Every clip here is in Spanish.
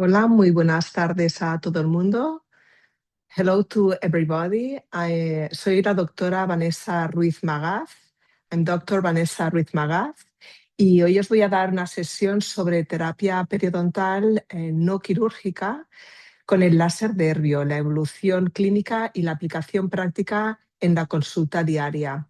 Hola, muy buenas tardes a todo el mundo. Hello to everybody. Soy la doctora Vanessa Ruiz Magaz. I'm Dr. Vanessa Ruiz Magaz. Y hoy os voy a dar una sesión sobre terapia periodontal no quirúrgica con el láser de Herbio, la evolución clínica y la aplicación práctica en la consulta diaria.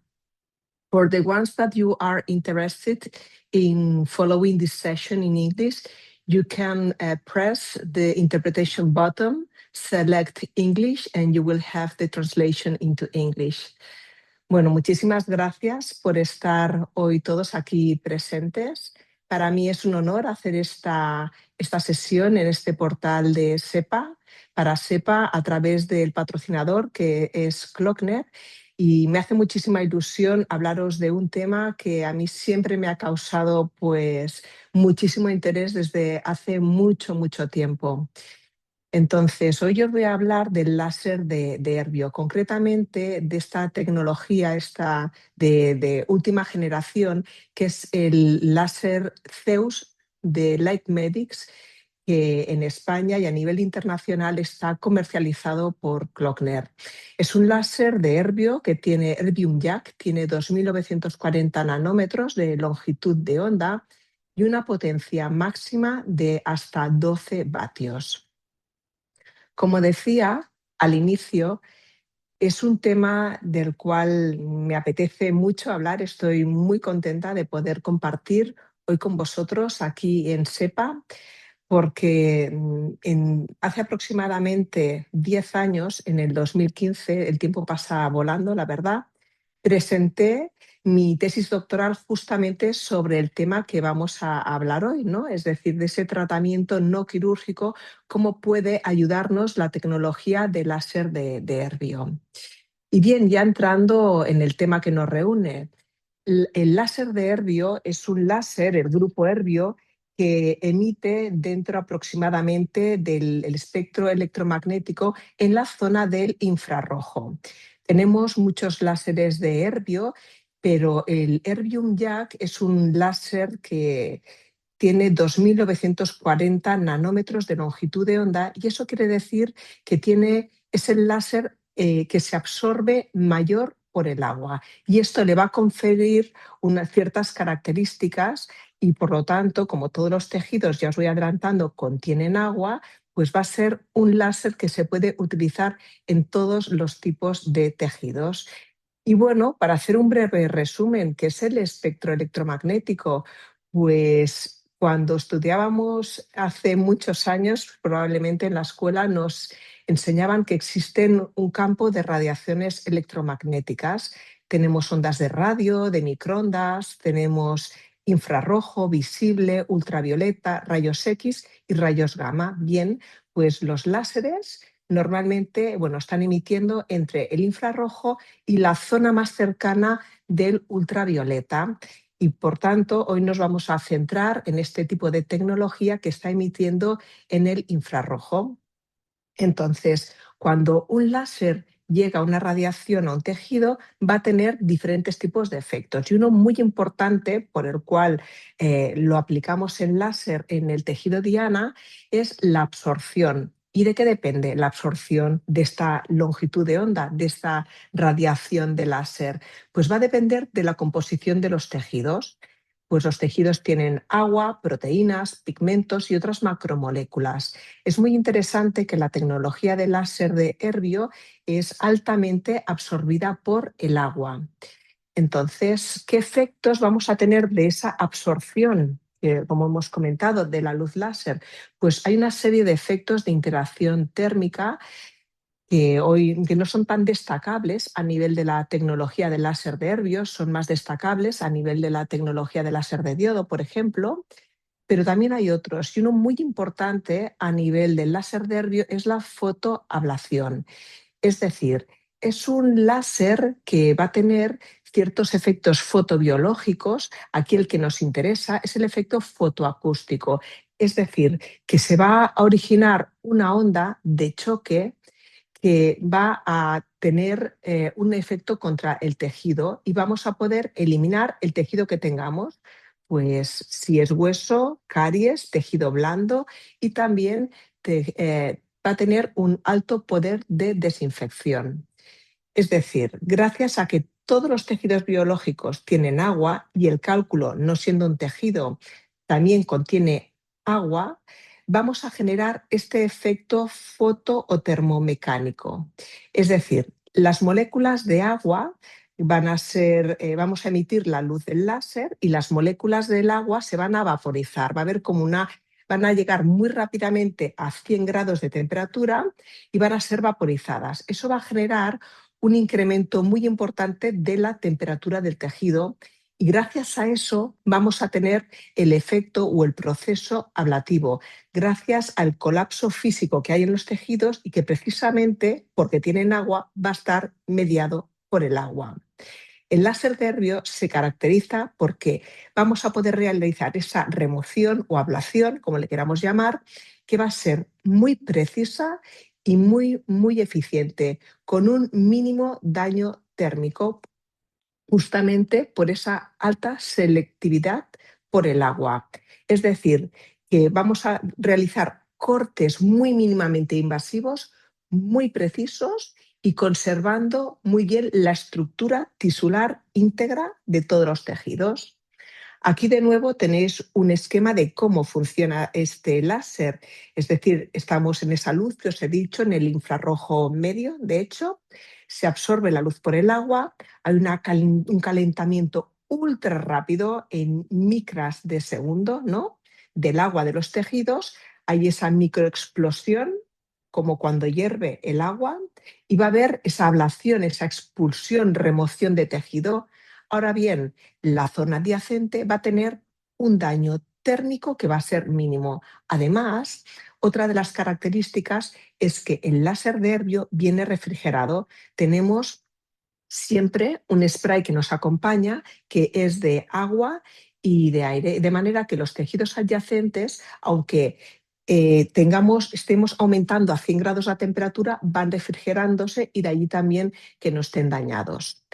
For the ones that you are interested in following this session in English, you can press the interpretation button, select English, and you will have the translation into English. Bueno, muchísimas gracias por estar hoy todos aquí presentes. Para mí es un honor hacer esta sesión en este portal de SEPA, para SEPA a través del patrocinador que es Clockner. Y me hace muchísima ilusión hablaros de un tema que a mí siempre me ha causado pues muchísimo interés desde hace mucho, mucho tiempo. Entonces, hoy os voy a hablar del láser de Herbio, concretamente de esta tecnología de última generación, que es el láser Zeus de Lightmedics, que en España y a nivel internacional está comercializado por Clockner. Es un láser de Herbio que tiene Herbium Jack, tiene 2.940 nanómetros de longitud de onda y una potencia máxima de hasta 12 vatios. Como decía al inicio, es un tema del cual me apetece mucho hablar. Estoy muy contenta de poder compartir hoy con vosotros aquí en SEPA, porque hace aproximadamente 10 años, en el 2015, el tiempo pasa volando, la verdad, presenté mi tesis doctoral justamente sobre el tema que vamos a hablar hoy, ¿no? Es decir, de ese tratamiento no quirúrgico, cómo puede ayudarnos la tecnología de láser de Herbio. Y bien, ya entrando en el tema que nos reúne, el láser de Herbio es un láser, el grupo Herbio, que emite dentro aproximadamente del espectro electromagnético en la zona del infrarrojo. Tenemos muchos láseres de Herbio, pero el Herbium Jack es un láser que tiene 2.940 nanómetros de longitud de onda y eso quiere decir que es el láser que se absorbe mayor por el agua y esto le va a conferir unas ciertas características y por lo tanto, como todos los tejidos, ya os voy adelantando, contienen agua, pues va a ser un láser que se puede utilizar en todos los tipos de tejidos. Y bueno, para hacer un breve resumen, ¿qué es el espectro electromagnético? Pues cuando estudiábamos hace muchos años, probablemente en la escuela nos enseñaban que existen un campo de radiaciones electromagnéticas. Tenemos ondas de radio, de microondas, tenemos infrarrojo, visible, ultravioleta, rayos X y rayos gamma. Bien, pues los láseres normalmente, bueno, están emitiendo entre el infrarrojo y la zona más cercana del ultravioleta. Y por tanto, hoy nos vamos a centrar en este tipo de tecnología que está emitiendo en el infrarrojo. Entonces, cuando un láser llega a una radiación a un tejido, va a tener diferentes tipos de efectos. Y uno muy importante, por el cual lo aplicamos en láser en el tejido diana, es la absorción. ¿Y de qué depende la absorción de esta longitud de onda, de esta radiación de láser? Pues va a depender de la composición de los tejidos. Pues los tejidos tienen agua, proteínas, pigmentos y otras macromoléculas. Es muy interesante que la tecnología de láser de Herbio es altamente absorbida por el agua. Entonces, ¿qué efectos vamos a tener de esa absorción? Como hemos comentado, de la luz láser, pues hay una serie de efectos de interacción térmica que no son tan destacables a nivel de la tecnología de láser de Herbio, son más destacables a nivel de la tecnología de láser de diodo, por ejemplo, pero también hay otros. Y uno muy importante a nivel del láser de Herbio es la fotoablación. Es decir, es un láser que va a tener ciertos efectos fotobiológicos. Aquí el que nos interesa es el efecto fotoacústico. Es decir, que se va a originar una onda de choque que va a tener un efecto contra el tejido y vamos a poder eliminar el tejido que tengamos. pues si es hueso, caries, tejido blando y también va a tener un alto poder de desinfección. Es decir, gracias a que todos los tejidos biológicos tienen agua y el cálculo, no siendo un tejido, también contiene agua, vamos a generar este efecto foto o termomecánico. Es decir, las moléculas de agua vamos a emitir la luz del láser y las moléculas del agua se van a vaporizar. Va a haber van a llegar muy rápidamente a 100 grados de temperatura y van a ser vaporizadas. Eso va a generar un incremento muy importante de la temperatura del tejido y gracias a eso vamos a tener el efecto o el proceso ablativo, gracias al colapso físico que hay en los tejidos y que precisamente porque tienen agua va a estar mediado por el agua. El láser de Herbio se caracteriza porque vamos a poder realizar esa remoción o ablación, como le queramos llamar, que va a ser muy precisa y muy eficiente, con un mínimo daño térmico, justamente por esa alta selectividad por el agua. Es decir, que vamos a realizar cortes muy mínimamente invasivos, muy precisos y conservando muy bien la estructura tisular íntegra de todos los tejidos. Aquí de nuevo tenéis un esquema de cómo funciona este láser, es decir, estamos en esa luz que os he dicho, en el infrarrojo medio, de hecho, se absorbe la luz por el agua, hay un calentamiento ultra rápido en micras de segundo, ¿no? Del agua de los tejidos, hay esa microexplosión como cuando hierve el agua y va a haber esa ablación, esa expulsión, remoción de tejido. Ahora bien, la zona adyacente va a tener un daño térmico que va a ser mínimo. Además, otra de las características es que el láser de Herbio viene refrigerado. Tenemos siempre un spray que nos acompaña, que es de agua y de aire, de manera que los tejidos adyacentes, aunque estemos aumentando a 100 grados la temperatura, van refrigerándose y de allí también que no estén dañados.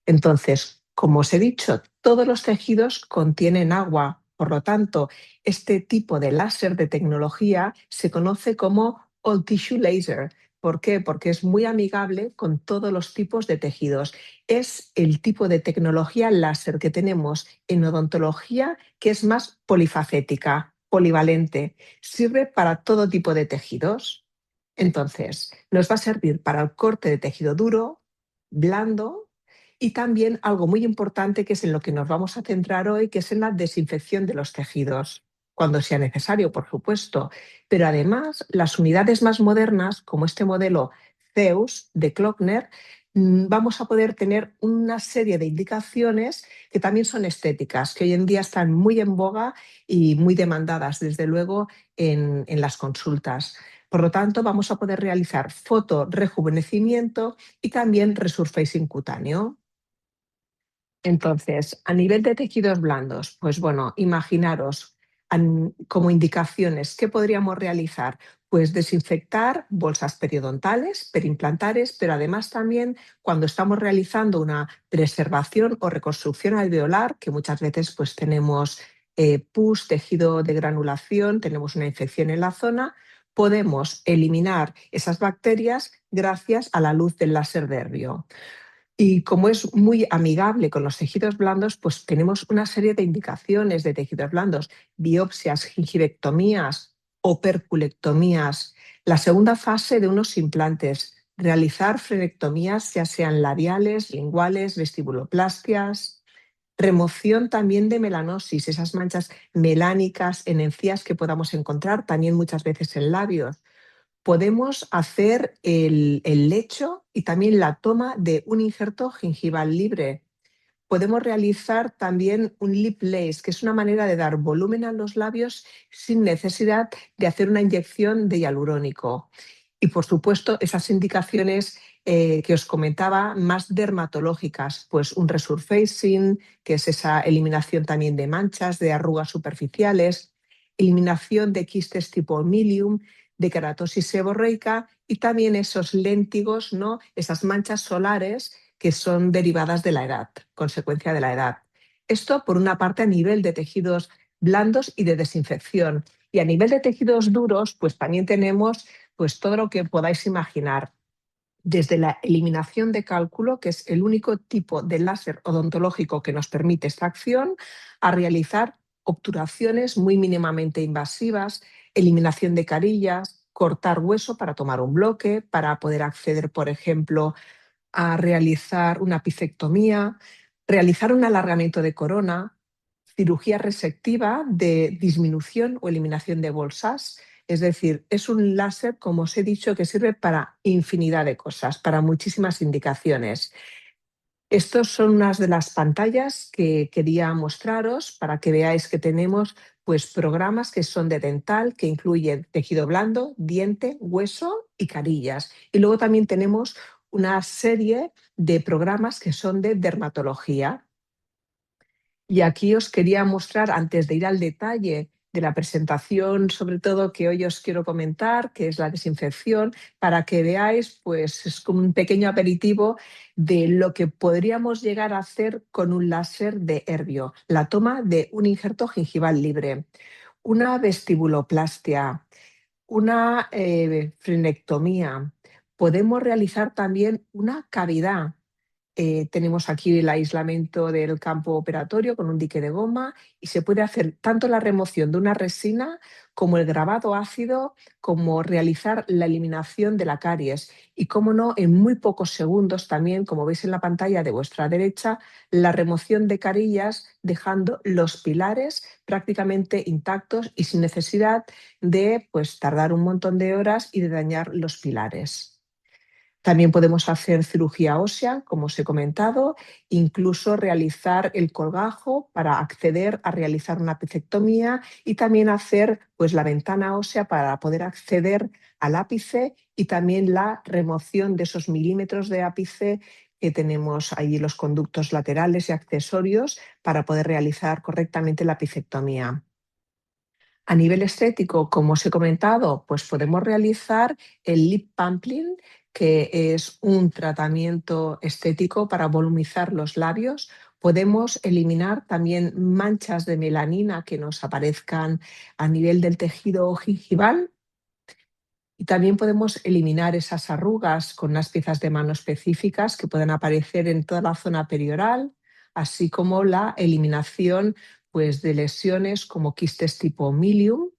Entonces, como os he dicho, todos los tejidos contienen agua. Por lo tanto, este tipo de láser de tecnología se conoce como All Tissue Laser. ¿Por qué? Porque es muy amigable con todos los tipos de tejidos. Es el tipo de tecnología láser que tenemos en odontología que es más polifacética, polivalente. Sirve para todo tipo de tejidos. Entonces, nos va a servir para el corte de tejido duro, blando y también algo muy importante que es en lo que nos vamos a centrar hoy, que es en la desinfección de los tejidos, cuando sea necesario, por supuesto. Pero además, las unidades más modernas, como este modelo Zeus de Klöckner, vamos a poder tener una serie de indicaciones que también son estéticas, que hoy en día están muy en boga y muy demandadas, desde luego, en las consultas. Por lo tanto, vamos a poder realizar fotorejuvenecimiento y también resurfacing cutáneo. Entonces, a nivel de tejidos blandos, pues bueno, imaginaros como indicaciones, ¿qué podríamos realizar? Pues desinfectar bolsas periodontales, perimplantares, pero además también cuando estamos realizando una preservación o reconstrucción alveolar, que muchas veces pues tenemos pus, tejido de granulación, tenemos una infección en la zona, podemos eliminar esas bacterias gracias a la luz del láser de Herbio. Y como es muy amigable con los tejidos blandos, pues tenemos una serie de indicaciones de tejidos blandos, biopsias, gingivectomías, operculectomías. La segunda fase de unos implantes, realizar frenectomías, ya sean labiales, linguales, vestibuloplastias, remoción también de melanosis, esas manchas melánicas en encías que podamos encontrar también muchas veces en labios. Podemos hacer el lecho y también la toma de un injerto gingival libre. Podemos realizar también un lip lace, que es una manera de dar volumen a los labios sin necesidad de hacer una inyección de hialurónico. Y por supuesto, esas indicaciones que os comentaba, más dermatológicas, pues un resurfacing, que es esa eliminación también de manchas, de arrugas superficiales, eliminación de quistes tipo milium, de keratosis seborreica y también esos léntigos, ¿no? Esas manchas solares que son derivadas de la edad, consecuencia de la edad. Esto, por una parte, a nivel de tejidos blandos y de desinfección. Y a nivel de tejidos duros, pues también tenemos pues, todo lo que podáis imaginar. Desde la eliminación de cálculo, que es el único tipo de láser odontológico que nos permite esta acción, a realizar obturaciones muy mínimamente invasivas, eliminación de carillas, cortar hueso para tomar un bloque, para poder acceder, por ejemplo, a realizar una apicectomía, realizar un alargamiento de corona, cirugía resectiva de disminución o eliminación de bolsas. Es decir, es un láser, como os he dicho, que sirve para infinidad de cosas, para muchísimas indicaciones. Estas son unas de las pantallas que quería mostraros para que veáis que tenemos pues, programas que son de dental, que incluyen tejido blando, diente, hueso y carillas. Y luego también tenemos una serie de programas que son de dermatología. Y aquí os quería mostrar, antes de ir al detalle de la presentación, sobre todo que hoy os quiero comentar, que es la desinfección, para que veáis, pues es como un pequeño aperitivo de lo que podríamos llegar a hacer con un láser de Herbio, la toma de un injerto gingival libre, una vestibuloplastia, una frenectomía. Podemos realizar también una cavidad. Tenemos aquí el aislamiento del campo operatorio con un dique de goma y se puede hacer tanto la remoción de una resina como el grabado ácido, como realizar la eliminación de la caries y, como no, en muy pocos segundos también, como veis en la pantalla de vuestra derecha, la remoción de carillas dejando los pilares prácticamente intactos y sin necesidad de pues, tardar un montón de horas y de dañar los pilares. También podemos hacer cirugía ósea, como os he comentado, incluso realizar el colgajo para acceder a realizar una apicectomía y también hacer pues, la ventana ósea para poder acceder al ápice y también la remoción de esos milímetros de ápice que tenemos ahí, los conductos laterales y accesorios, para poder realizar correctamente la apicectomía. A nivel estético, como os he comentado, pues podemos realizar el lip pumping, que es un tratamiento estético para volumizar los labios. Podemos eliminar también manchas de melanina que nos aparezcan a nivel del tejido gingival. Y también podemos eliminar esas arrugas con unas piezas de mano específicas que pueden aparecer en toda la zona perioral, así como la eliminación pues, de lesiones como quistes tipo milium,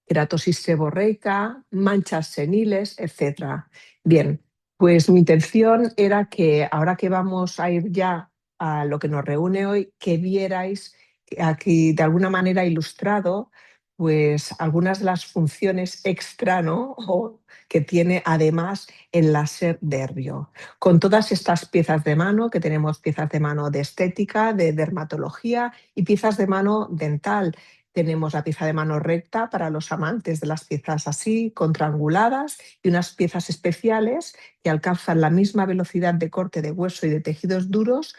keratosis seborreica, manchas seniles, etc. Bien, pues mi intención era que ahora que vamos a ir ya a lo que nos reúne hoy, que vierais aquí de alguna manera ilustrado pues algunas de las funciones extra, ¿no? O que tiene además el láser de Herbio. Con todas estas piezas de mano, que tenemos piezas de mano de estética, de dermatología y piezas de mano dental. Tenemos la pieza de mano recta para los amantes de las piezas así, contraanguladas, y unas piezas especiales que alcanzan la misma velocidad de corte de hueso y de tejidos duros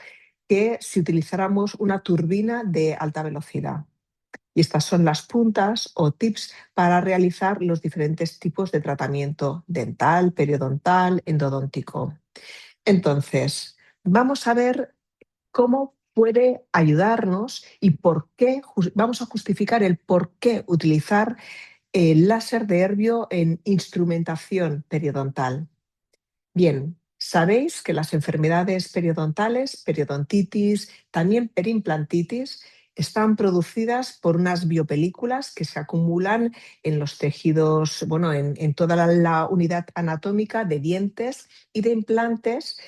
que si utilizáramos una turbina de alta velocidad. Y estas son las puntas o tips para realizar los diferentes tipos de tratamiento dental, periodontal, endodóntico. Entonces, vamos a ver cómo puede ayudarnos y por qué, vamos a justificar el por qué utilizar el láser de Herbio en instrumentación periodontal. Bien, sabéis que las enfermedades periodontales, periodontitis, también perimplantitis, están producidas por unas biopelículas que se acumulan en los tejidos, bueno, en toda la unidad anatómica de dientes y de implantes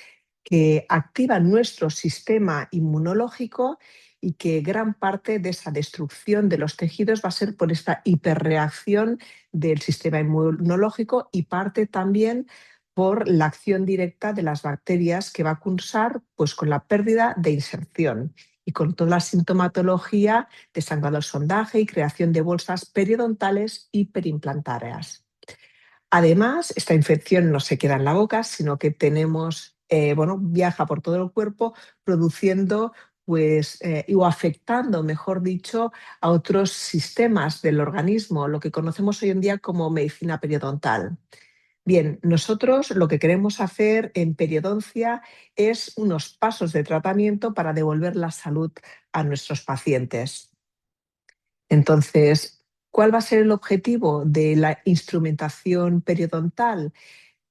que activan nuestro sistema inmunológico y que gran parte de esa destrucción de los tejidos va a ser por esta hiperreacción del sistema inmunológico y parte también por la acción directa de las bacterias que va a cursar pues, con la pérdida de inserción y con toda la sintomatología de sangrado al sondaje y creación de bolsas periodontales y perimplantáreas. Además, esta infección no se queda en la boca, sino que tenemos, viaja por todo el cuerpo produciendo o afectando, mejor dicho, a otros sistemas del organismo, lo que conocemos hoy en día como medicina periodontal. Bien, nosotros lo que queremos hacer en periodoncia es unos pasos de tratamiento para devolver la salud a nuestros pacientes. Entonces, ¿cuál va a ser el objetivo de la instrumentación periodontal?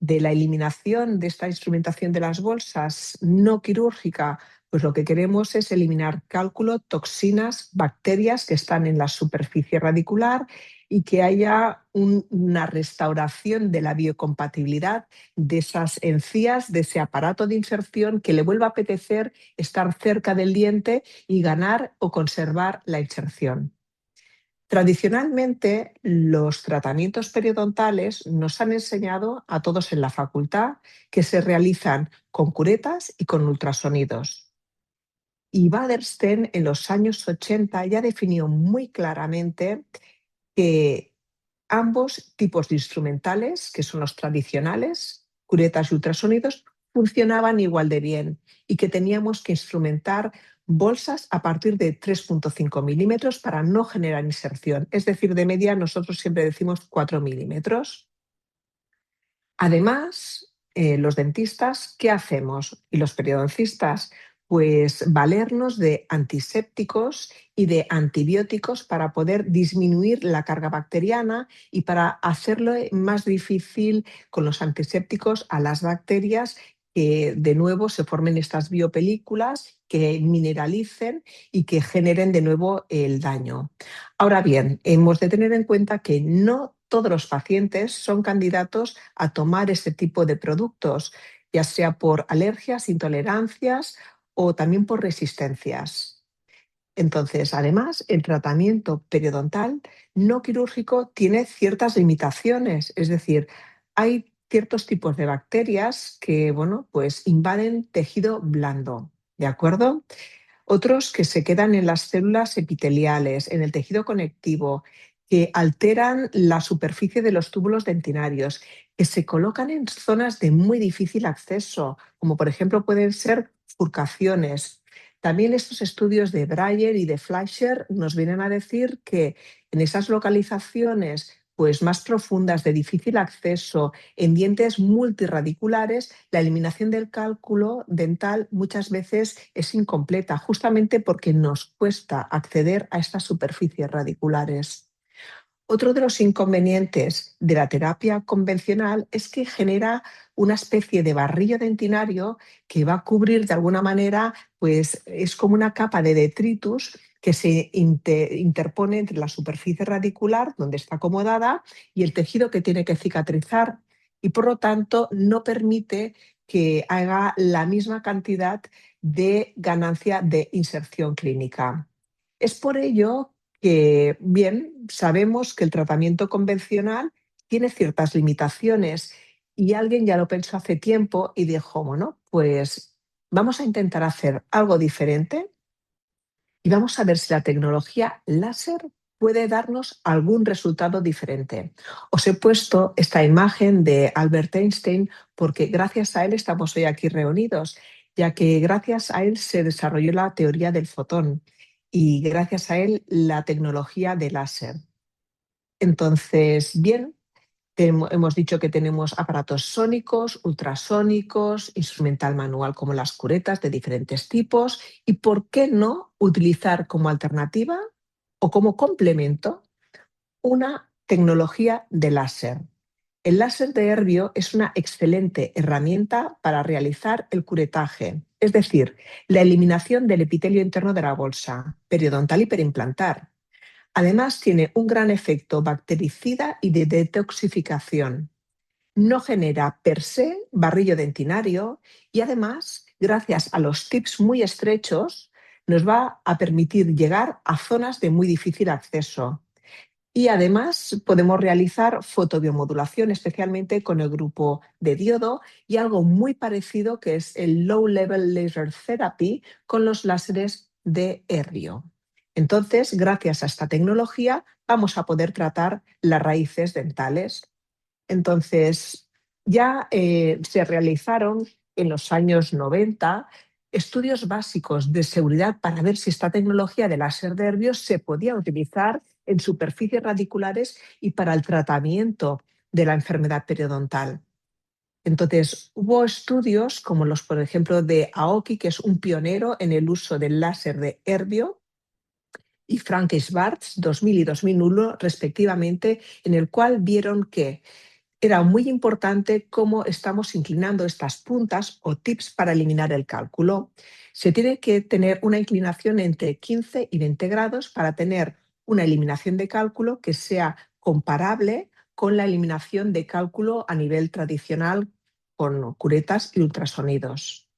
De la eliminación de esta instrumentación de las bolsas no quirúrgica, pues lo que queremos es eliminar cálculo, toxinas, bacterias que están en la superficie radicular y que haya una restauración de la biocompatibilidad de esas encías, de ese aparato de inserción, que le vuelva a apetecer estar cerca del diente y ganar o conservar la inserción. Tradicionalmente, los tratamientos periodontales nos han enseñado a todos en la facultad que se realizan con curetas y con ultrasonidos. Y Wadersten en los años 80 ya definió muy claramente que ambos tipos de instrumentales, que son los tradicionales, curetas y ultrasonidos, funcionaban igual de bien y que teníamos que instrumentar bolsas a partir de 3,5 milímetros para no generar inserción. Es decir, de media nosotros siempre decimos 4 milímetros. Además, los dentistas, ¿qué hacemos? Y los periodoncistas, pues valernos de antisépticos y de antibióticos para poder disminuir la carga bacteriana y para hacerlo más difícil con los antisépticos a las bacterias que de nuevo se formen estas biopelículas, que mineralicen y que generen de nuevo el daño. Ahora bien, hemos de tener en cuenta que no todos los pacientes son candidatos a tomar este tipo de productos, ya sea por alergias, intolerancias o también por resistencias. Entonces, además, el tratamiento periodontal no quirúrgico tiene ciertas limitaciones, es decir, hay ciertos tipos de bacterias que, bueno, pues invaden tejido blando, ¿de acuerdo? Otros que se quedan en las células epiteliales, en el tejido conectivo, que alteran la superficie de los túbulos dentinarios, que se colocan en zonas de muy difícil acceso, como por ejemplo pueden ser furcaciones. También estos estudios de Breyer y de Fleischer nos vienen a decir que en esas localizaciones pues más profundas, de difícil acceso, en dientes multirradiculares, la eliminación del cálculo dental muchas veces es incompleta, justamente porque nos cuesta acceder a estas superficies radiculares. Otro de los inconvenientes de la terapia convencional es que genera una especie de barrillo dentinario que va a cubrir de alguna manera, pues es como una capa de detritus que se interpone entre la superficie radicular, donde está acomodada, y el tejido que tiene que cicatrizar, y por lo tanto no permite que haga la misma cantidad de ganancia de inserción clínica. Es por ello que, bien, sabemos que el tratamiento convencional tiene ciertas limitaciones y alguien ya lo pensó hace tiempo y dijo, bueno, pues vamos a intentar hacer algo diferente y vamos a ver si la tecnología láser puede darnos algún resultado diferente. Os he puesto esta imagen de Albert Einstein porque gracias a él estamos hoy aquí reunidos, ya que gracias a él se desarrolló la teoría del fotón y gracias a él la tecnología de láser. Entonces, bien, hemos dicho que tenemos aparatos sónicos, ultrasónicos, instrumental manual como las curetas de diferentes tipos y, ¿por qué no utilizar como alternativa o como complemento una tecnología de láser? El láser de Erbio es una excelente herramienta para realizar el curetaje, es decir, la eliminación del epitelio interno de la bolsa, periodontal y periimplantar. Además, tiene un gran efecto bactericida y de detoxificación. No genera per se barrillo dentinario y además, gracias a los tips muy estrechos, nos va a permitir llegar a zonas de muy difícil acceso. Y además podemos realizar fotobiomodulación, especialmente con el grupo de diodo y algo muy parecido que es el Low Level Laser Therapy con los láseres de Erbio. Entonces, gracias a esta tecnología, vamos a poder tratar las raíces dentales. Entonces, ya se realizaron en los años 90 estudios básicos de seguridad para ver si esta tecnología de láser de Erbio se podía utilizar en superficies radiculares y para el tratamiento de la enfermedad periodontal. Entonces, hubo estudios como los, por ejemplo, de Aoki, que es un pionero en el uso del láser de Erbium, y Frank Schwartz, 2000 y 2001, respectivamente, en el cual vieron que era muy importante cómo estamos inclinando estas puntas o tips para eliminar el cálculo. Se tiene que tener una inclinación entre 15 y 20 grados para tener una eliminación de cálculo que sea comparable con la eliminación de cálculo a nivel tradicional con curetas y ultrasonidos.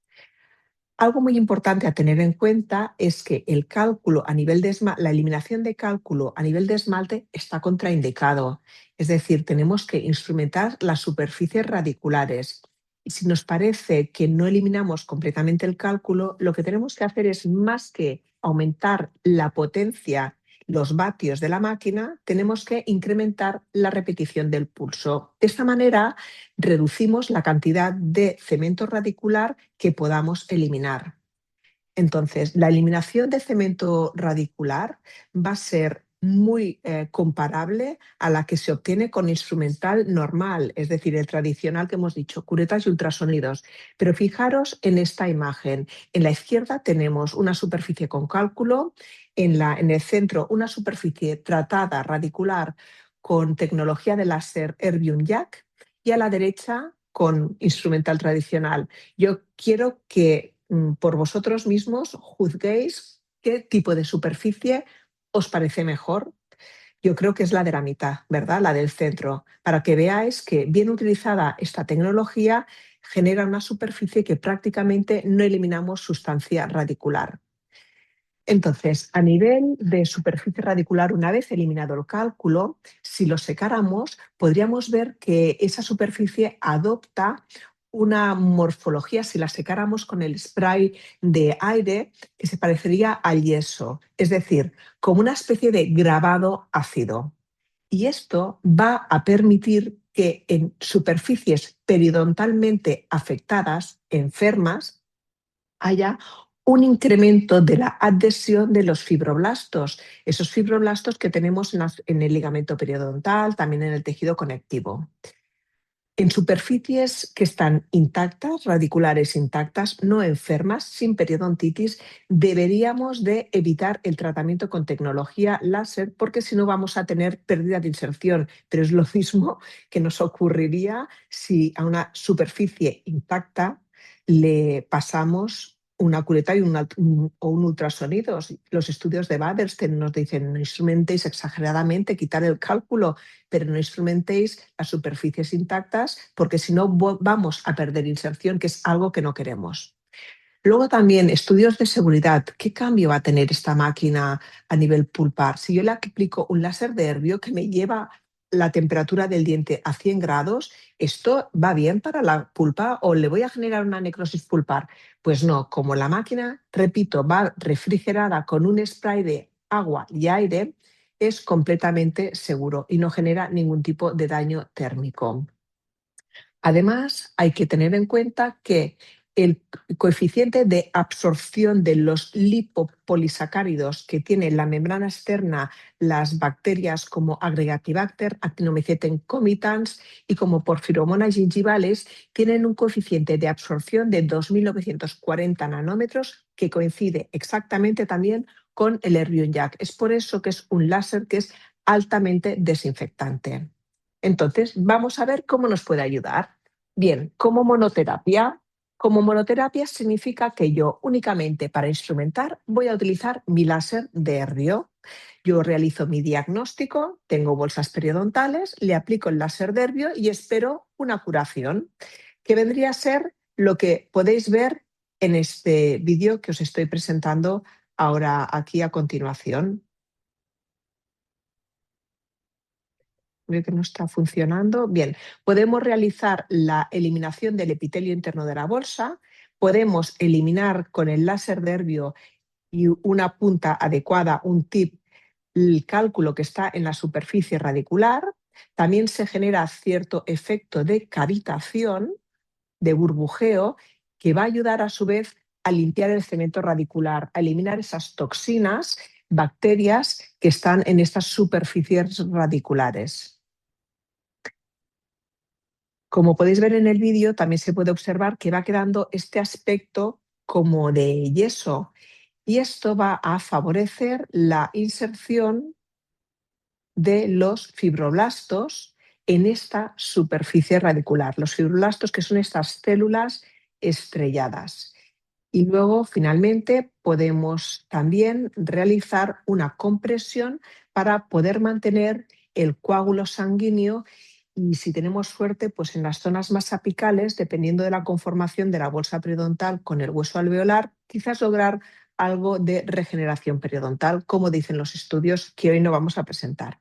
Algo muy importante a tener en cuenta es que el cálculo a nivel de la eliminación de cálculo a nivel de esmalte está contraindicado. Es decir, tenemos que instrumentar las superficies radiculares. Y si nos parece que no eliminamos completamente el cálculo, lo que tenemos que hacer es más que aumentar la potencia, los vatios de la máquina, tenemos que incrementar la repetición del pulso. De esta manera, reducimos la cantidad de cemento radicular que podamos eliminar. Entonces, la eliminación de cemento radicular va a ser muy comparable a la que se obtiene con instrumental normal, es decir, el tradicional que hemos dicho, curetas y ultrasonidos. Pero fijaros en esta imagen. En la izquierda tenemos una superficie con cálculo, en el centro una superficie tratada radicular con tecnología de láser Erbium YAG y a la derecha con instrumental tradicional. Yo quiero que por vosotros mismos juzguéis qué tipo de superficie os parece mejor. Yo creo que es la de la mitad, ¿verdad? La del centro, para que veáis que bien utilizada esta tecnología genera una superficie que prácticamente no eliminamos sustancia radicular. Entonces, a nivel de superficie radicular, una vez eliminado el cálculo, si lo secáramos, podríamos ver que esa superficie adopta una morfología, si la secáramos con el spray de aire, que se parecería al yeso, es decir, como una especie de grabado ácido. Y esto va a permitir que en superficies periodontalmente afectadas, enfermas, haya un incremento de la adhesión de los fibroblastos, esos fibroblastos que tenemos en el ligamento periodontal, también en el tejido conectivo. En superficies que están intactas, radiculares intactas, no enfermas, sin periodontitis, deberíamos de evitar el tratamiento con tecnología láser porque si no vamos a tener pérdida de inserción, pero es lo mismo que nos ocurriría si a una superficie intacta le pasamos una cureta y o un ultrasonido. Los estudios de Baderstein nos dicen no instrumentéis exageradamente, quitar el cálculo, pero no instrumentéis las superficies intactas porque si no vamos a perder inserción, que es algo que no queremos. Luego también estudios de seguridad. ¿Qué cambio va a tener esta máquina a nivel pulpar? Si yo le aplico un láser de Erbium que me lleva la temperatura del diente a 100 grados, ¿esto va bien para la pulpa o le voy a generar una necrosis pulpar? Pues no, como la máquina, repito, va refrigerada con un spray de agua y aire, es completamente seguro y no genera ningún tipo de daño térmico. Además, hay que tener en cuenta que el coeficiente de absorción de los lipopolisacáridos que tiene la membrana externa las bacterias como Agregatibacter, Actinomycetes comitans y como Porphyromonas gingivales tienen un coeficiente de absorción de 2.940 nanómetros que coincide exactamente también con el Erbium YAG. Es por eso que es un láser que es altamente desinfectante. Entonces, vamos a ver cómo nos puede ayudar. Bien, como monoterapia significa que yo únicamente para instrumentar voy a utilizar mi láser de Erbium. Yo realizo mi diagnóstico, tengo bolsas periodontales, le aplico el láser de Erbium y espero una curación, que vendría a ser lo que podéis ver en este vídeo que os estoy presentando ahora aquí a continuación. Veo que no está funcionando. Bien, podemos realizar la eliminación del epitelio interno de la bolsa, podemos eliminar con el láser de Erbium y una punta adecuada, un tip, el cálculo que está en la superficie radicular. También se genera cierto efecto de cavitación, de burbujeo, que va a ayudar a su vez a limpiar el cemento radicular, a eliminar esas toxinas, bacterias que están en estas superficies radiculares. Como podéis ver en el vídeo, también se puede observar que va quedando este aspecto como de yeso, y esto va a favorecer la inserción de los fibroblastos en esta superficie radicular. Los fibroblastos, que son estas células estrelladas. Y luego, finalmente, podemos también realizar una compresión para poder mantener el coágulo sanguíneo, y si tenemos suerte, pues en las zonas más apicales, dependiendo de la conformación de la bolsa periodontal con el hueso alveolar, quizás lograr algo de regeneración periodontal, como dicen los estudios que hoy no vamos a presentar.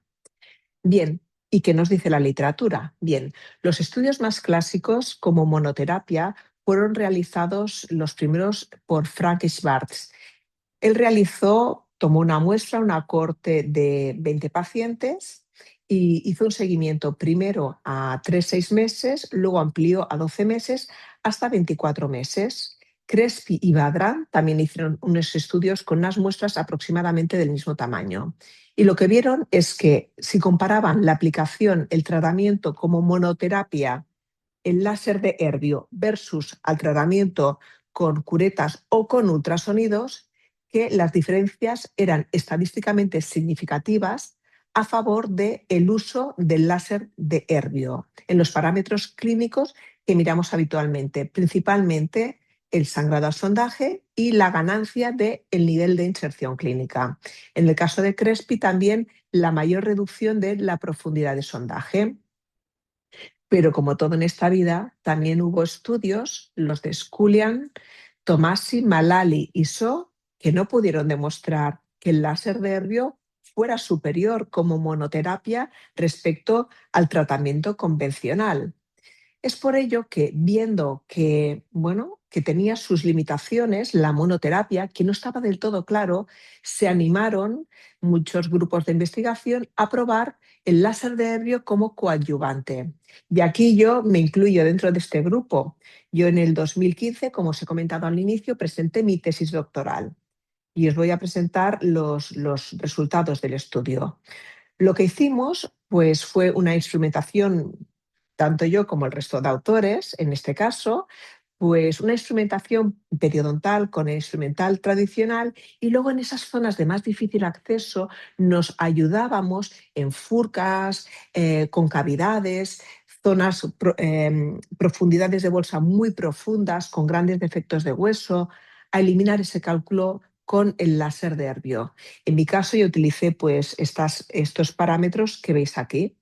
Bien, ¿y qué nos dice la literatura? Bien, los estudios más clásicos como monoterapia fueron realizados los primeros por Frank Schwartz. Él tomó una muestra, una cohorte de 20 pacientes, y hizo un seguimiento primero a 3-6 meses, luego amplió a 12 meses hasta 24 meses. Crespi y Badran también hicieron unos estudios con unas muestras aproximadamente del mismo tamaño. Y lo que vieron es que si comparaban la aplicación, el tratamiento como monoterapia, el láser de Erbium versus al tratamiento con curetas o con ultrasonidos, que las diferencias eran estadísticamente significativas a favor del uso del láser de Erbium en los parámetros clínicos que miramos habitualmente, principalmente el sangrado al sondaje y la ganancia del nivel de inserción clínica. En el caso de Crespi, también la mayor reducción de la profundidad de sondaje. Pero como todo en esta vida, también hubo estudios, los de Sculian, Tomasi, Malali y So, que no pudieron demostrar que el láser de Erbium fuera superior como monoterapia respecto al tratamiento convencional. Es por ello que, viendo que, bueno, que tenía sus limitaciones, la monoterapia, que no estaba del todo claro, se animaron muchos grupos de investigación a probar el láser de Erbium como coadyuvante. Y aquí yo me incluyo dentro de este grupo. Yo en el 2015, como os he comentado al inicio, presenté mi tesis doctoral y os voy a presentar los resultados del estudio. Lo que hicimos, pues, fue una instrumentación, tanto yo como el resto de autores, en este caso, pues una instrumentación periodontal con el instrumental tradicional, y luego en esas zonas de más difícil acceso nos ayudábamos en furcas, concavidades, zonas, profundidades de bolsa muy profundas, con grandes defectos de hueso, a eliminar ese cálculo con el láser de Erbium. En mi caso, yo utilicé pues estos parámetros que veis aquí.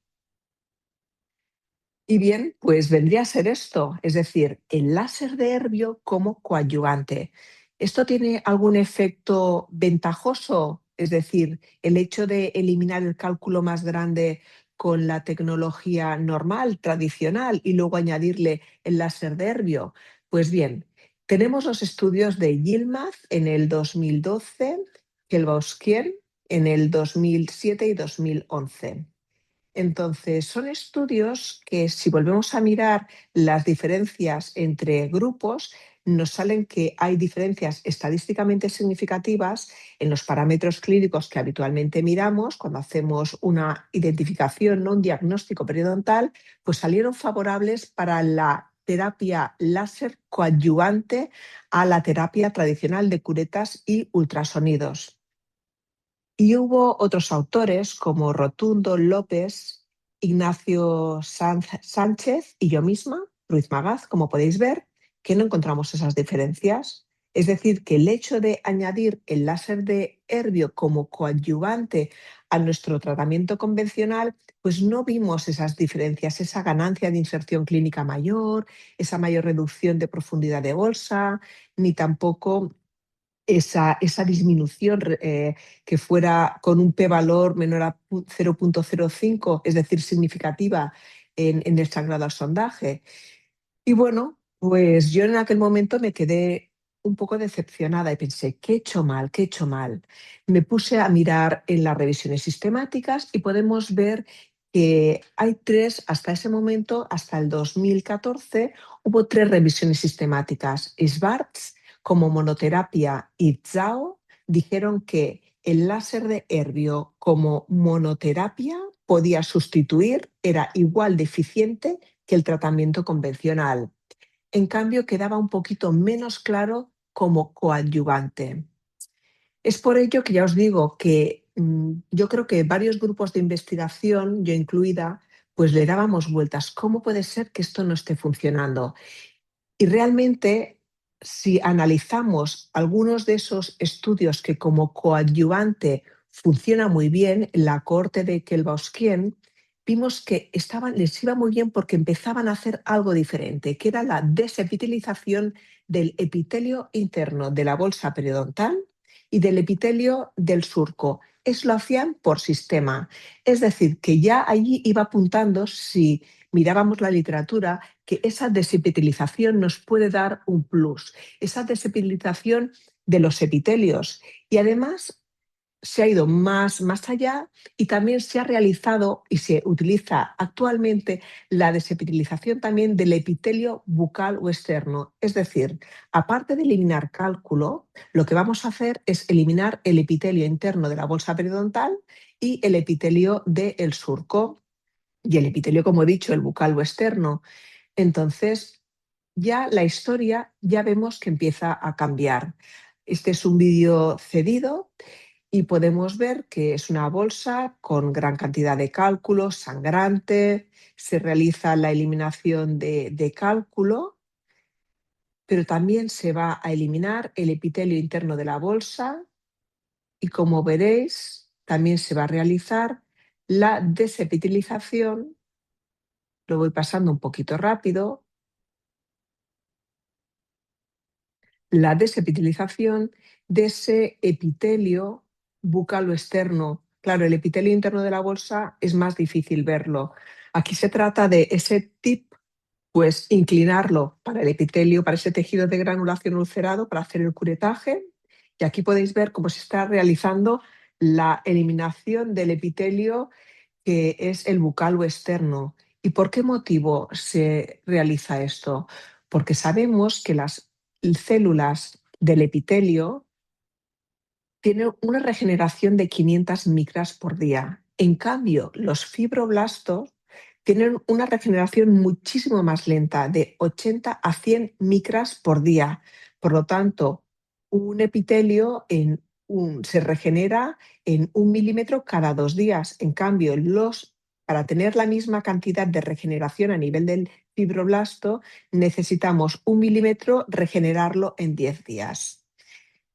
Y bien, pues vendría a ser esto, es decir, el láser de Erbium como coadyuvante. ¿Esto tiene algún efecto ventajoso? Es decir, el hecho de eliminar el cálculo más grande con la tecnología normal, tradicional, y luego añadirle el láser de Erbium. Pues bien, tenemos los estudios de Yilmaz en el 2012, Kelbauskien en el 2007 y 2011. Entonces, son estudios que, si volvemos a mirar las diferencias entre grupos, nos salen que hay diferencias estadísticamente significativas en los parámetros clínicos que habitualmente miramos cuando hacemos una identificación, no un diagnóstico periodontal, pues salieron favorables para la terapia láser coadyuvante a la terapia tradicional de curetas y ultrasonidos. Y hubo otros autores como Rotundo, López, Ignacio Sánchez y yo misma, Ruiz Magaz, como podéis ver, que no encontramos esas diferencias. Es decir, que el hecho de añadir el láser de Erbium como coadyuvante a nuestro tratamiento convencional, pues no vimos esas diferencias, esa ganancia de inserción clínica mayor, esa mayor reducción de profundidad de bolsa, ni tampoco esa disminución que fuera con un p-valor menor a 0,05, es decir, significativa en el sangrado al sondaje. Y bueno, pues yo en aquel momento me quedé un poco decepcionada y pensé, ¿qué he hecho mal? ¿Qué he hecho mal? Me puse a mirar en las revisiones sistemáticas y podemos ver que hay tres, hasta ese momento, hasta el 2014, hubo tres revisiones sistemáticas. Schwartz, como monoterapia, y Zhao dijeron que el láser de Erbium como monoterapia podía sustituir, era igual de eficiente que el tratamiento convencional. En cambio, quedaba un poquito menos claro como coadyuvante. Es por ello que ya os digo que yo creo que varios grupos de investigación, yo incluida, pues le dábamos vueltas. ¿Cómo puede ser que esto no esté funcionando? Y realmente, si analizamos algunos de esos estudios que como coadyuvante funciona muy bien, la cohorte de Kelbauskien, vimos que les iba muy bien porque empezaban a hacer algo diferente, que era la desepitelización del epitelio interno de la bolsa periodontal y del epitelio del surco. Eso lo hacían por sistema. Es decir, que ya allí iba apuntando, si mirábamos la literatura, que esa desepitelización nos puede dar un plus, esa desepitelización de los epitelios. Y además se ha ido más allá y también se ha realizado y se utiliza actualmente la desepitelización también del epitelio bucal o externo. Es decir, aparte de eliminar cálculo, lo que vamos a hacer es eliminar el epitelio interno de la bolsa periodontal y el epitelio del surco. Y el epitelio, como he dicho, el bucal o externo. Entonces, ya la historia ya vemos que empieza a cambiar. Este es un vídeo cedido y podemos ver que es una bolsa con gran cantidad de cálculos, sangrante, se realiza la eliminación de cálculo, pero también se va a eliminar el epitelio interno de la bolsa y, como veréis, también se va a realizar la desepitelización. Lo voy pasando un poquito rápido. La desepitelización de ese epitelio bucal o externo. Claro, el epitelio interno de la bolsa es más difícil verlo. Aquí se trata de ese tip, pues inclinarlo para el epitelio, para ese tejido de granulación ulcerado, para hacer el curetaje. Y aquí podéis ver cómo se está realizando la eliminación del epitelio que es el bucal o externo. ¿Y por qué motivo se realiza esto? Porque sabemos que las células del epitelio tienen una regeneración de 500 micras por día. En cambio, los fibroblastos tienen una regeneración muchísimo más lenta, de 80 a 100 micras por día. Por lo tanto, un epitelio se regenera en 1 milímetro cada 2 días. En cambio, para tener la misma cantidad de regeneración a nivel del fibroblasto, necesitamos 1 milímetro regenerarlo en 10 días.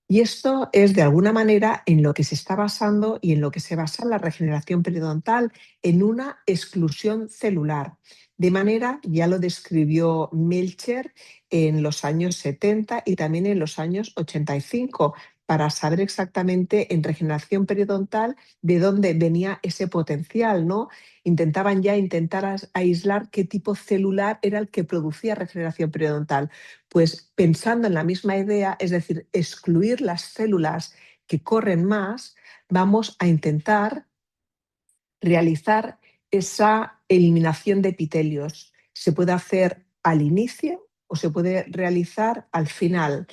Y esto es, de alguna manera, en lo que se está basando y en lo que se basa la regeneración periodontal, en una exclusión celular. De manera, ya lo describió Melcher en los años 70 y también en los años 85, para saber exactamente en regeneración periodontal de dónde venía ese potencial, ¿no? Intentaban ya aislar qué tipo celular era el que producía regeneración periodontal. Pues pensando en la misma idea, es decir, excluir las células que corren más, vamos a intentar realizar esa eliminación de epitelios. Se puede hacer al inicio o se puede realizar al final,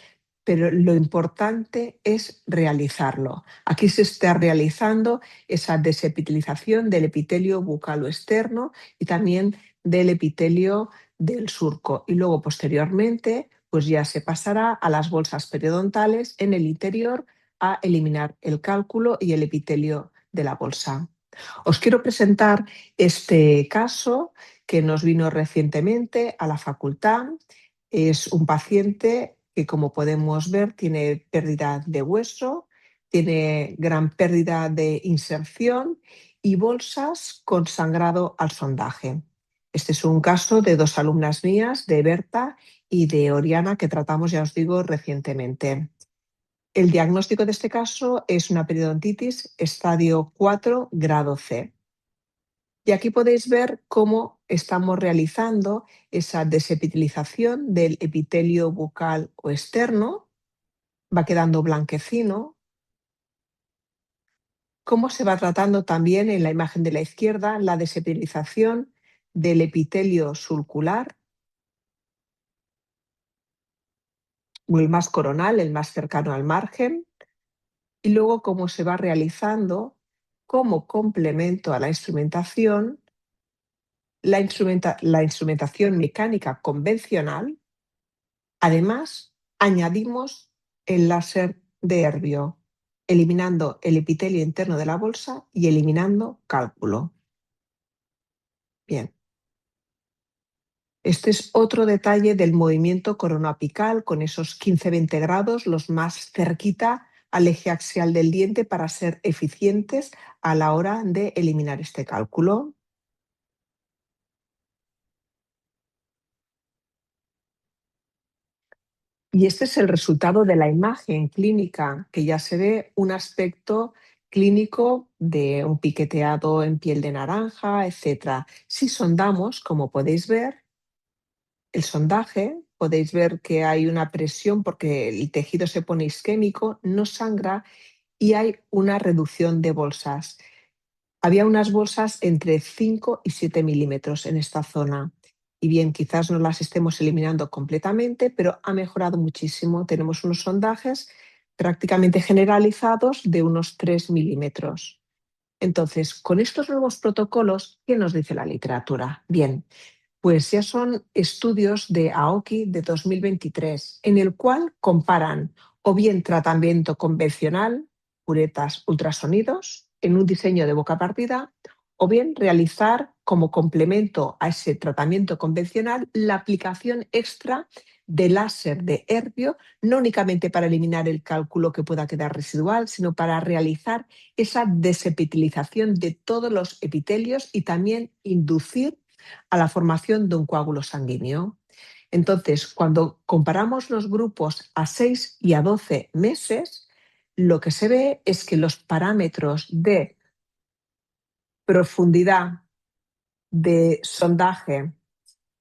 pero lo importante es realizarlo. Aquí se está realizando esa desepitelización del epitelio bucal o externo y también del epitelio del surco. Y luego, posteriormente, pues ya se pasará a las bolsas periodontales en el interior a eliminar el cálculo y el epitelio de la bolsa. Os quiero presentar este caso que nos vino recientemente a la facultad. Es un paciente que, como podemos ver, tiene pérdida de hueso, tiene gran pérdida de inserción y bolsas con sangrado al sondaje. Este es un caso de 2 alumnas mías, de Berta y de Oriana, que tratamos, ya os digo, recientemente. El diagnóstico de este caso es una periodontitis estadio 4, grado C. Y aquí podéis ver cómo estamos realizando esa desepitelización del epitelio bucal o externo. Va quedando blanquecino. Cómo se va tratando también en la imagen de la izquierda la desepitelización del epitelio sulcular, o el más coronal, el más cercano al margen. Y luego cómo se va realizando como complemento a la instrumentación la instrumentación mecánica convencional. Además, añadimos el láser de Erbium, eliminando el epitelio interno de la bolsa y eliminando cálculo. Bien. Este es otro detalle del movimiento coronoapical con esos 15-20 grados, los más cerquita al eje axial del diente para ser eficientes a la hora de eliminar este cálculo. Y este es el resultado de la imagen clínica, que ya se ve un aspecto clínico de un piqueteado en piel de naranja, etc. Si sondamos, como podéis ver, el sondaje, podéis ver que hay una presión porque el tejido se pone isquémico, no sangra y hay una reducción de bolsas. Había unas bolsas entre 5 y 7 milímetros en esta zona. Y bien, quizás no las estemos eliminando completamente, pero ha mejorado muchísimo. Tenemos unos sondajes prácticamente generalizados de unos 3 milímetros. Entonces, con estos nuevos protocolos, ¿qué nos dice la literatura? Bien, pues ya son estudios de Aoki de 2023, en el cual comparan o bien tratamiento convencional, uretas, ultrasonidos, en un diseño de boca partida, o bien realizar como complemento a ese tratamiento convencional la aplicación extra de láser de Erbium, no únicamente para eliminar el cálculo que pueda quedar residual, sino para realizar esa desepitelización de todos los epitelios y también inducir a la formación de un coágulo sanguíneo. Entonces, cuando comparamos los grupos a 6 y a 12 meses, lo que se ve es que los parámetros de profundidad, de sondaje,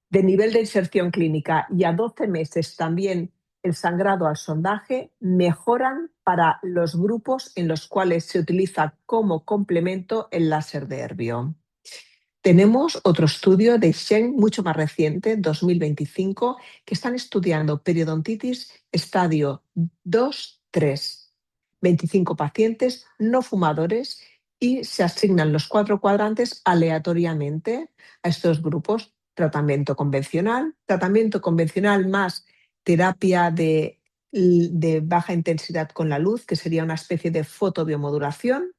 de nivel de inserción clínica y a 12 meses también el sangrado al sondaje mejoran para los grupos en los cuales se utiliza como complemento el láser de Erbium. Tenemos otro estudio de Sheng, mucho más reciente, 2025, que están estudiando periodontitis estadio 2-3. 25 pacientes no fumadores y se asignan los 4 cuadrantes aleatoriamente a estos grupos. Tratamiento convencional más terapia de baja intensidad con la luz, que sería una especie de fotobiomodulación,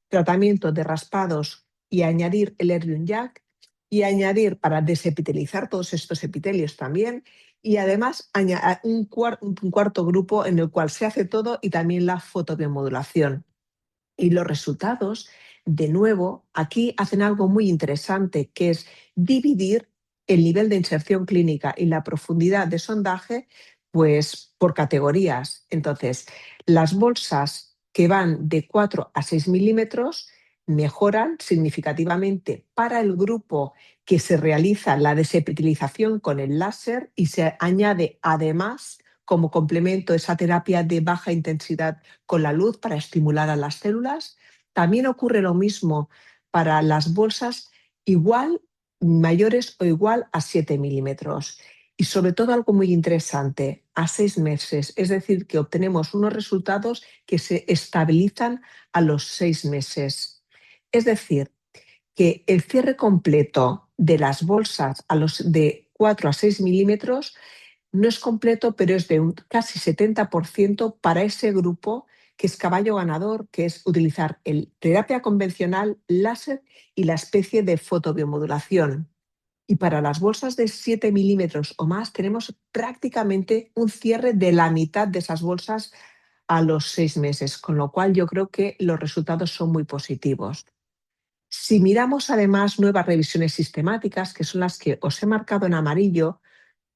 tratamiento de raspados y añadir el Erbium Jack y añadir para desepitelizar todos estos epitelios también y además un cuarto grupo en el cual se hace todo y también la fotobiomodulación. Y los resultados, de nuevo, aquí hacen algo muy interesante, que es dividir el nivel de inserción clínica y la profundidad de sondaje, pues por categorías. Entonces, las bolsas que van de 4 a 6 milímetros mejoran significativamente para el grupo que se realiza la desepitelización con el láser y se añade además como complemento esa terapia de baja intensidad con la luz para estimular a las células. También ocurre lo mismo para las bolsas igual, mayores o igual a 7 milímetros. Y sobre todo algo muy interesante, a 6 meses, es decir, que obtenemos unos resultados que se estabilizan a los 6 meses. Es decir, que el cierre completo de las bolsas de 4 a 6 milímetros no es completo, pero es de un casi 70% para ese grupo que es caballo ganador, que es utilizar el terapia convencional, láser y la especie de fotobiomodulación. Y para las bolsas de 7 milímetros o más tenemos prácticamente un cierre de la mitad de esas bolsas a los 6 meses, con lo cual yo creo que los resultados son muy positivos. Si miramos además nuevas revisiones sistemáticas, que son las que os he marcado en amarillo,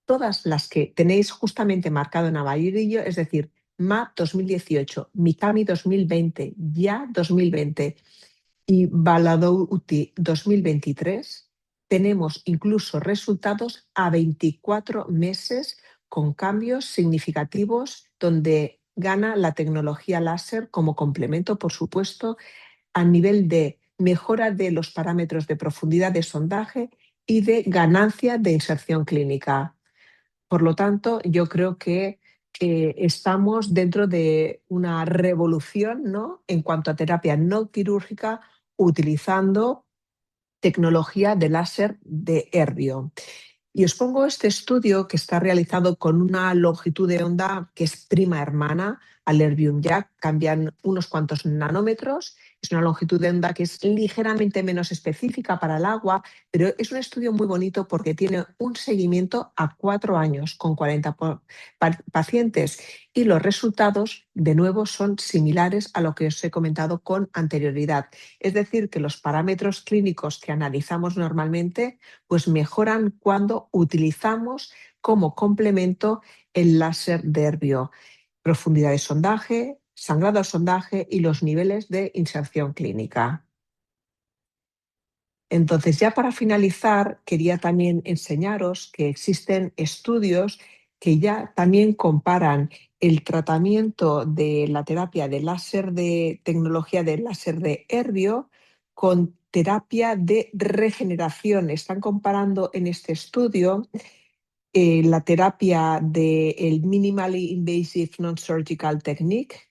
todas las que tenéis justamente marcado en amarillo, es decir, MAP 2018, Mikami 2020, YA 2020 y Baladouti 2023, tenemos incluso resultados a 24 meses con cambios significativos donde gana la tecnología láser como complemento, por supuesto, a nivel de mejora de los parámetros de profundidad de sondaje y de ganancia de inserción clínica. Por lo tanto, yo creo que estamos dentro de una revolución, ¿no?, en cuanto a terapia no quirúrgica, utilizando tecnología de láser de Herbio. Y os pongo este estudio que está realizado con una longitud de onda que es prima hermana al Erbium Jack, cambian unos cuantos nanómetros. Es una longitud de onda que es ligeramente menos específica para el agua, pero es un estudio muy bonito porque tiene un seguimiento a 4 años con 40 pacientes y los resultados, de nuevo, son similares a lo que os he comentado con anterioridad. Es decir, que los parámetros clínicos que analizamos normalmente pues mejoran cuando utilizamos como complemento el láser de Herbio. Profundidad de sondaje, sangrado al sondaje y los niveles de inserción clínica. Entonces, ya para finalizar, quería también enseñaros que existen estudios que ya también comparan el tratamiento de la terapia de láser de tecnología de láser de Herbio con terapia de regeneración. Están comparando en este estudio la terapia del Minimally Invasive Non-Surgical Technique,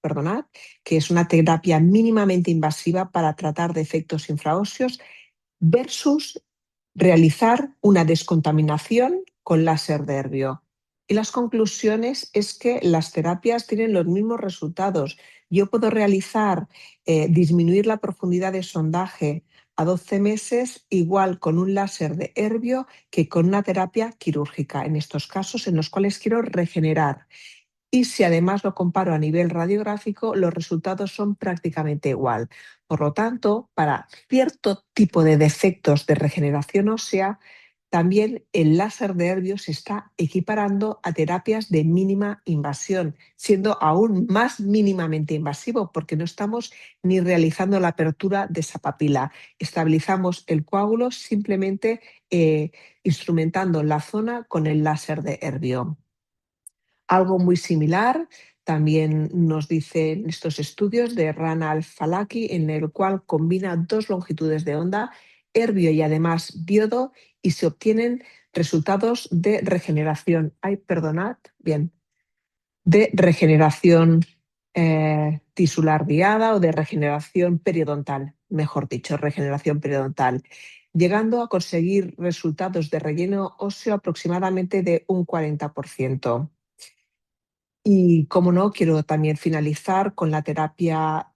perdonad, que es una terapia mínimamente invasiva para tratar defectos infraóseos versus realizar una descontaminación con láser de Herbio. Y las conclusiones es que las terapias tienen los mismos resultados. Yo puedo disminuir la profundidad de sondaje a 12 meses igual con un láser de Herbio que con una terapia quirúrgica, en estos casos en los cuales quiero regenerar. Y si además lo comparo a nivel radiográfico, los resultados son prácticamente igual. Por lo tanto, para cierto tipo de defectos de regeneración ósea, también el láser de Herbio se está equiparando a terapias de mínima invasión, siendo aún más mínimamente invasivo porque no estamos ni realizando la apertura de esa papila. Estabilizamos el coágulo simplemente instrumentando la zona con el láser de Herbio. Algo muy similar también nos dicen estos estudios de Rana Al-Falaki, en el cual combina 2 longitudes de onda, Herbio y además diodo, y se obtienen resultados de regeneración. De regeneración tisular guiada o de regeneración periodontal, mejor dicho, regeneración periodontal, llegando a conseguir resultados de relleno óseo aproximadamente de un 40%. Y como no, quiero también finalizar con la terapia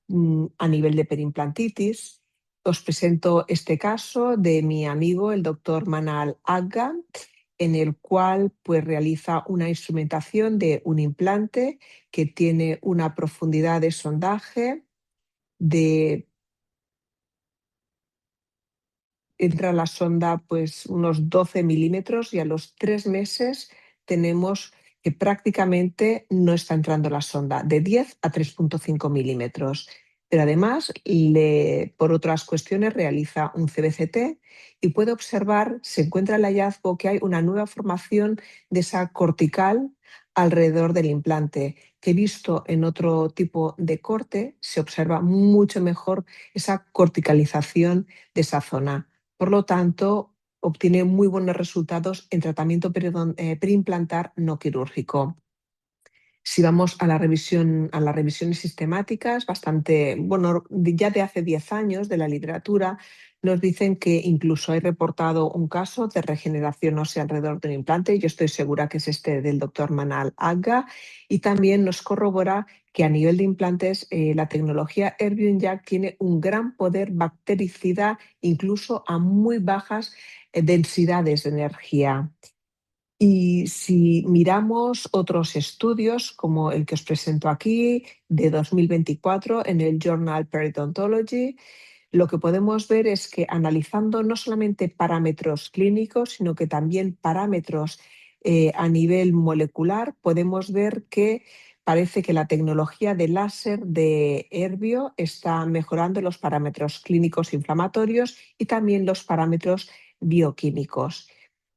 a nivel de perimplantitis. Os presento este caso de mi amigo, el doctor Manal Agga, en el cual pues, realiza una instrumentación de un implante que tiene una profundidad de sondaje entra la sonda pues unos 12 milímetros y a los 3 meses tenemos que prácticamente no está entrando la sonda, de 10 a 3,5 milímetros. Pero además, por otras cuestiones, realiza un CBCT y puede observar, se encuentra el hallazgo que hay una nueva formación de esa cortical alrededor del implante, que visto en otro tipo de corte, se observa mucho mejor esa corticalización de esa zona. Por lo tanto, obtiene muy buenos resultados en tratamiento periimplantar no quirúrgico. Si vamos a las revisiones sistemáticas, ya de hace 10 años de la literatura, nos dicen que incluso hay reportado un caso de regeneración ósea alrededor de un implante. Yo estoy segura que es este del doctor Manal Agga, y también nos corrobora que a nivel de implantes la tecnología Erbium Jack tiene un gran poder bactericida, incluso a muy bajas densidades de energía. Y si miramos otros estudios, como el que os presento aquí, de 2024 en el Journal Periodontology, lo que podemos ver es que analizando no solamente parámetros clínicos, sino que también parámetros a nivel molecular, podemos ver que parece que la tecnología de láser de Herbio está mejorando los parámetros clínicos inflamatorios y también los parámetros bioquímicos.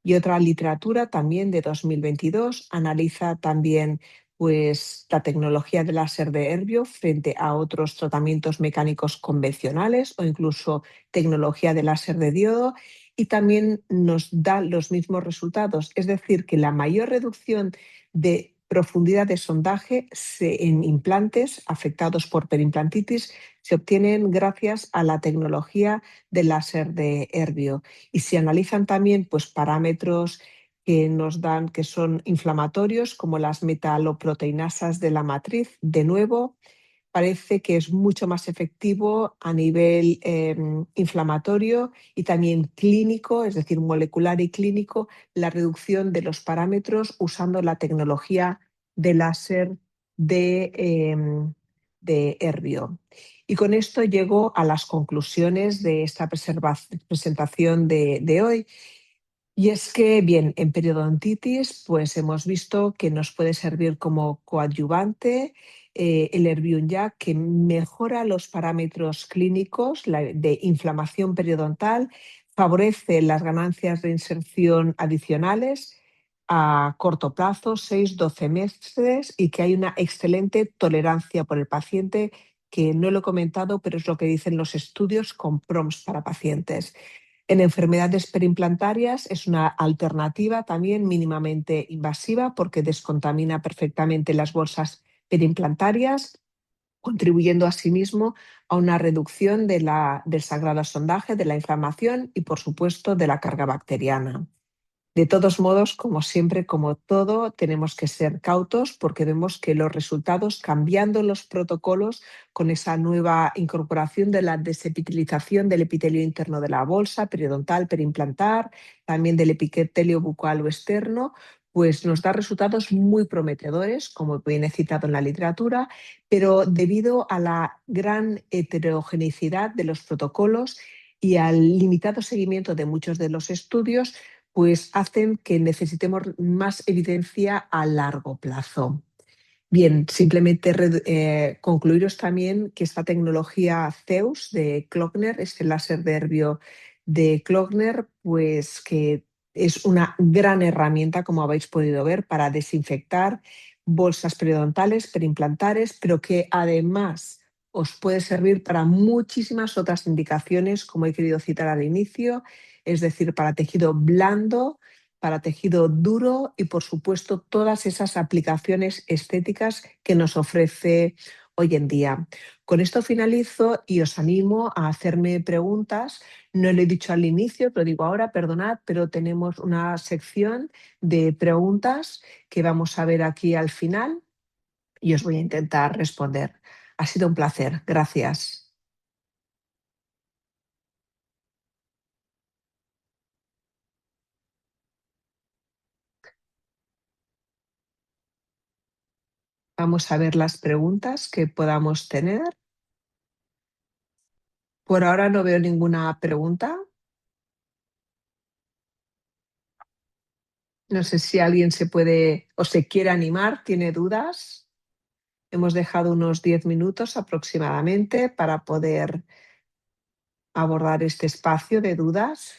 Y otra literatura también de 2022 analiza también pues, la tecnología de láser de Herbio frente a otros tratamientos mecánicos convencionales o incluso tecnología de láser de diodo, y también nos da los mismos resultados. Es decir, que la mayor reducción de profundidad de sondaje en implantes afectados por perimplantitis se obtienen gracias a la tecnología del láser de Erbio. Y se analizan también pues, parámetros que nos dan que son inflamatorios, como las metaloproteinasas de la matriz. De nuevo, parece que es mucho más efectivo a nivel inflamatorio y también clínico, es decir, molecular y clínico, la reducción de los parámetros usando la tecnología de láser de Erbio. Y con esto llego a las conclusiones de esta presentación de hoy. Y es que, bien, en periodontitis, pues hemos visto que nos puede servir como coadyuvante el Erbium ya que mejora los parámetros clínicos de inflamación periodontal, favorece las ganancias de inserción adicionales a corto plazo, 6-12 meses, y que hay una excelente tolerancia por el paciente, que no lo he comentado, pero es lo que dicen los estudios con PROMs para pacientes. En enfermedades perimplantarias es una alternativa también mínimamente invasiva porque descontamina perfectamente las bolsas perimplantarias, contribuyendo asimismo a una reducción del sangrado sondaje, de la inflamación y, por supuesto, de la carga bacteriana. De todos modos, como siempre, como todo, tenemos que ser cautos porque vemos que los resultados, cambiando los protocolos con esa nueva incorporación de la desepitelización del epitelio interno de la bolsa, periodontal, perimplantar, también del epitelio bucal o externo, pues nos da resultados muy prometedores, como viene citado en la literatura, pero debido a la gran heterogeneidad de los protocolos y al limitado seguimiento de muchos de los estudios, pues hacen que necesitemos más evidencia a largo plazo. Bien, simplemente concluiros también que esta tecnología Zeus de Klöckner, este láser de Erbio de Klöckner, pues que es una gran herramienta, como habéis podido ver, para desinfectar bolsas periodontales, perimplantares, pero que además os puede servir para muchísimas otras indicaciones, como he querido citar al inicio, es decir, para tejido blando, para tejido duro y, por supuesto, todas esas aplicaciones estéticas que nos ofrece hoy en día. Con esto finalizo y os animo a hacerme preguntas. No lo he dicho al inicio, lo digo ahora, perdonad, pero tenemos una sección de preguntas que vamos a ver aquí al final y os voy a intentar responder. Ha sido un placer. Gracias. Vamos a ver las preguntas que podamos tener. Por ahora no veo ninguna pregunta. No sé si alguien se puede o se quiere animar, tiene dudas. Hemos dejado unos 10 minutos aproximadamente para poder abordar este espacio de dudas.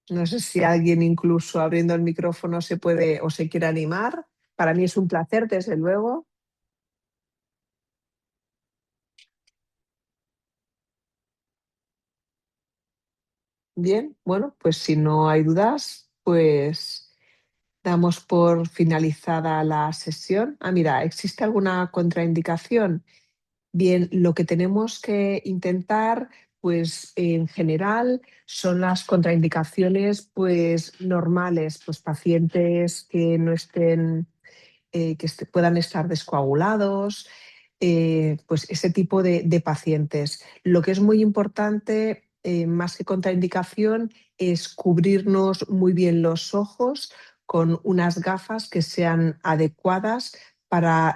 No sé si alguien, incluso abriendo el micrófono, se puede o se quiere animar. Para mí es un placer, desde luego. Bien, bueno, pues si no hay dudas, pues damos por finalizada la sesión. Mira, ¿existe alguna contraindicación? Bien, lo que tenemos que intentar, pues en general, son las contraindicaciones pues normales, pues pacientes que no estén, puedan estar descoagulados, pues ese tipo de pacientes. Lo que es muy importante, más que contraindicación, es cubrirnos muy bien los ojos con unas gafas que sean adecuadas para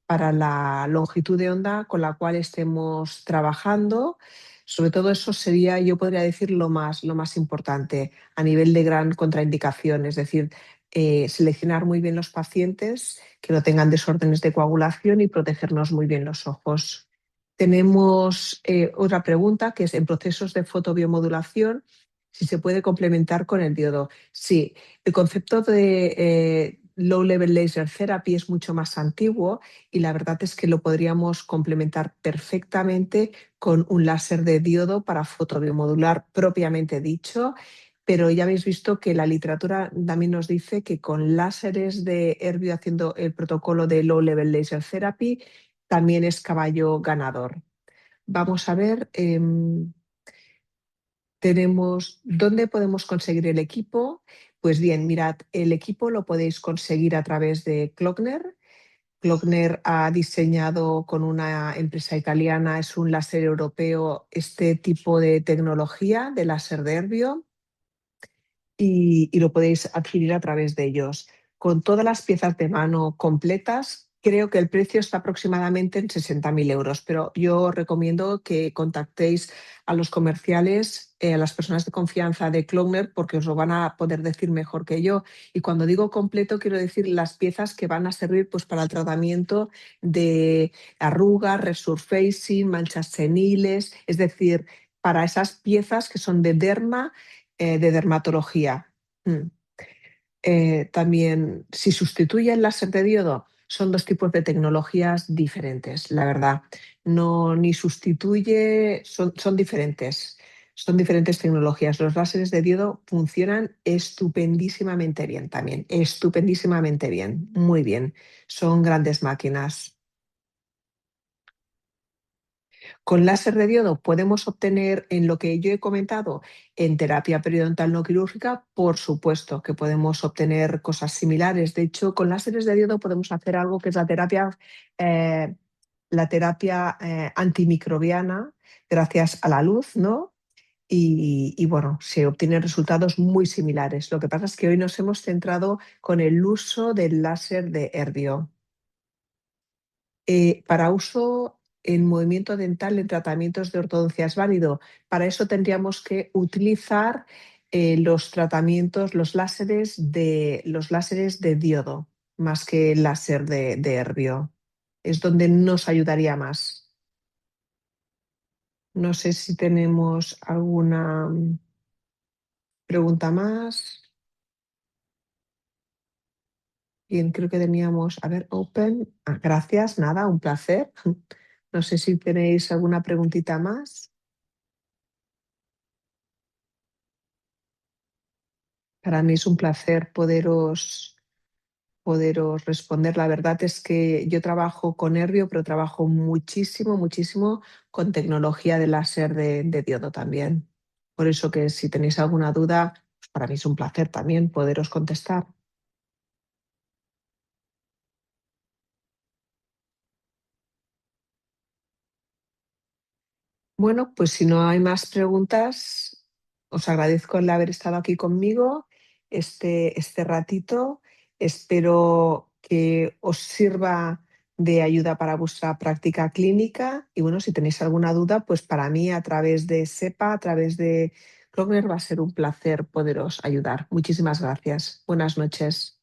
para la longitud de onda con la cual estemos trabajando. Sobre todo eso sería, yo podría decir, lo más importante a nivel de gran contraindicación, es decir, seleccionar muy bien los pacientes que no tengan desórdenes de coagulación y protegernos muy bien los ojos. Tenemos otra pregunta que es en procesos de fotobiomodulación, si se puede complementar con el diodo. Sí, el concepto Low Level Laser Therapy es mucho más antiguo y la verdad es que lo podríamos complementar perfectamente con un láser de diodo para fotobiomodular propiamente dicho, pero ya habéis visto que la literatura también nos dice que con láseres de Herbio haciendo el protocolo de Low Level Laser Therapy también es caballo ganador. Vamos a ver, ¿dónde podemos conseguir el equipo? Pues bien, mirad, el equipo lo podéis conseguir a través de Klöckner. Klöckner ha diseñado con una empresa italiana, es un láser europeo, este tipo de tecnología de láser de Herbio y lo podéis adquirir a través de ellos. Con todas las piezas de mano completas, creo que el precio está aproximadamente en 60.000 euros, pero yo recomiendo que contactéis a los comerciales, a las personas de confianza de Klöckner, porque os lo van a poder decir mejor que yo. Y cuando digo completo, quiero decir las piezas que van a servir pues, para el tratamiento de arrugas, resurfacing, manchas seniles, es decir, para esas piezas que son de dermatología. Mm. También, si sustituye el láser de diodo, son dos tipos de tecnologías diferentes, la verdad. No, ni sustituye, son diferentes. Son diferentes tecnologías. Los láseres de diodo funcionan estupendísimamente bien también, estupendísimamente bien, muy bien. Son grandes máquinas. Con láser de diodo podemos obtener en lo que yo he comentado en terapia periodontal no quirúrgica, por supuesto que podemos obtener cosas similares. De hecho, con láseres de diodo podemos hacer algo que es la terapia antimicrobiana gracias a la luz, ¿no? Y bueno, se obtienen resultados muy similares. Lo que pasa es que hoy nos hemos centrado con el uso del láser de Herbio. Para uso en movimiento dental en tratamientos de ortodoncia es válido. Para eso tendríamos que utilizar los tratamientos, los láseres de diodo, más que el láser de Herbio. Es donde nos ayudaría más. No sé si tenemos alguna pregunta más. Bien, creo que teníamos, a ver, open. Gracias, nada, un placer. No sé si tenéis alguna preguntita más. Para mí es un placer poderos responder. La verdad es que yo trabajo con Herbio, pero trabajo muchísimo, muchísimo con tecnología de láser de diodo también. Por eso que si tenéis alguna duda, pues para mí es un placer también poderos contestar. Bueno, pues si no hay más preguntas, os agradezco el haber estado aquí conmigo este ratito. Espero que os sirva de ayuda para vuestra práctica clínica. Y bueno, si tenéis alguna duda, pues para mí a través de SEPA, a través de Cogner, va a ser un placer poderos ayudar. Muchísimas gracias. Buenas noches.